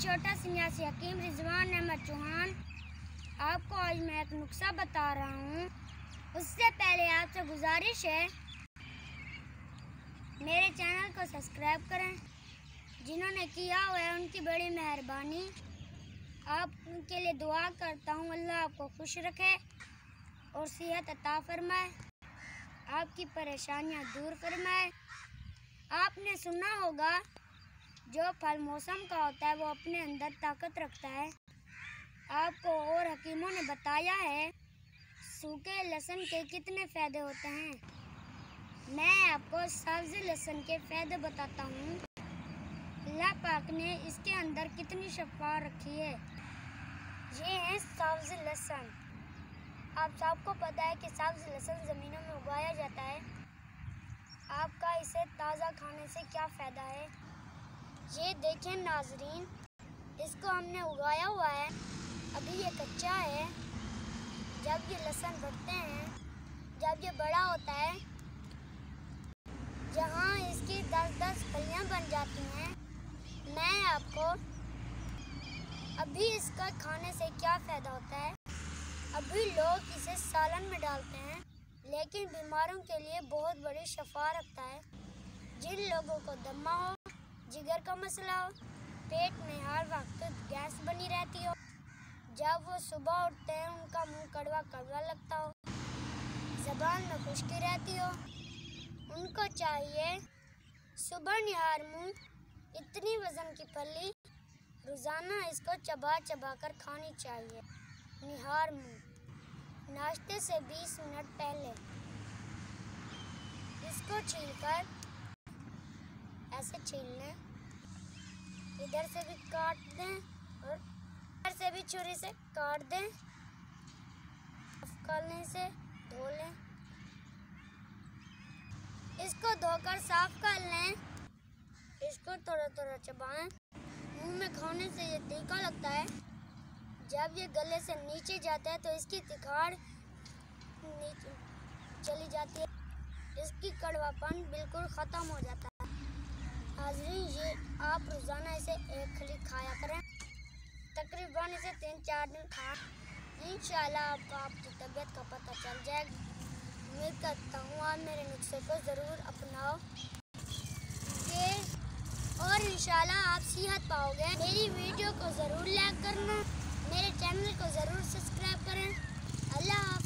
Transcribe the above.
छोटा सन्यासी हकीम रिजवान अहमद चौहान। आपको आज मैं एक नुस्खा बता रहा हूँ। उससे पहले आपसे गुजारिश है मेरे चैनल को सब्सक्राइब करें। जिन्होंने किया हुआ है उनकी बड़ी मेहरबानी। आपके लिए दुआ करता हूँ, अल्लाह आपको खुश रखे और सेहत अता फरमाए, आपकी परेशानियाँ दूर फरमाए। आपने सुना होगा जो फल मौसम का होता है वो अपने अंदर ताकत रखता है। आपको और हकीमों ने बताया है सूखे लहसुन के कितने फ़ायदे होते हैं। मैं आपको सब्ज़ लहसुन के फ़ायदे बताता हूँ। अल्लाह पाक ने इसके अंदर कितनी शफा रखी है। ये है सब्ज़ लहसुन। आप सबको पता है कि सब्ज़ लहसुन ज़मीनों में उगाया जाता है। आपका इसे ताज़ा खाने से क्या फ़ायदा है। ये देखें नाजरीन, इसको हमने उगाया हुआ है, अभी ये कच्चा है। जब ये लहसुन बढ़ते हैं, जब ये बड़ा होता है, जहाँ इसकी 10-10 फलियाँ बन जाती हैं। मैं आपको अभी इसका खाने से क्या फ़ायदा होता है। अभी लोग इसे सालन में डालते हैं, लेकिन बीमारों के लिए बहुत बड़ी शफा रखता है। जिन लोगों को दमा हो, जिगर का मसला हो, पेट में हर वक्त गैस बनी रहती हो, जब वो सुबह उठते हैं उनका मुंह कड़वा कड़वा लगता हो, ज़बान में खुश्की रहती हो, उनको चाहिए सुबह निहार मुंह इतनी वज़न की फली रोज़ाना इसको चबा चबा कर खानी चाहिए। निहार मुंह नाश्ते से 20 मिनट पहले इसको छीलकर ऐसे छील लें, इधर से भी काट दें और इधर से भी छुरी से काट दें। करने से धो लें, इसको धोकर साफ कर लें। इसको थोड़ा थोड़ा चबाएं। मुंह में खाने से ये तीखा लगता है। जब ये गले से नीचे जाता है तो इसकी तिखाड़ नीचे चली जाती है, इसकी कड़वापन बिल्कुल ख़त्म हो जाता है। हाज़रीन, ये आप रोज़ाना इसे एक खली खाया करें, तकरीबन इसे 3-4 दिन खाएं। इंशाअल्लाह आपको आपकी तबीयत का पता चल जाएगा। उम्मीद करता हूँ आप मेरे नुस्खे को ज़रूर अपनाओगे और इंशाअल्लाह आप सेहत पाओगे। मेरी वीडियो को ज़रूर लाइक करना, मेरे चैनल को ज़रूर सब्सक्राइब करें। अल्लाह।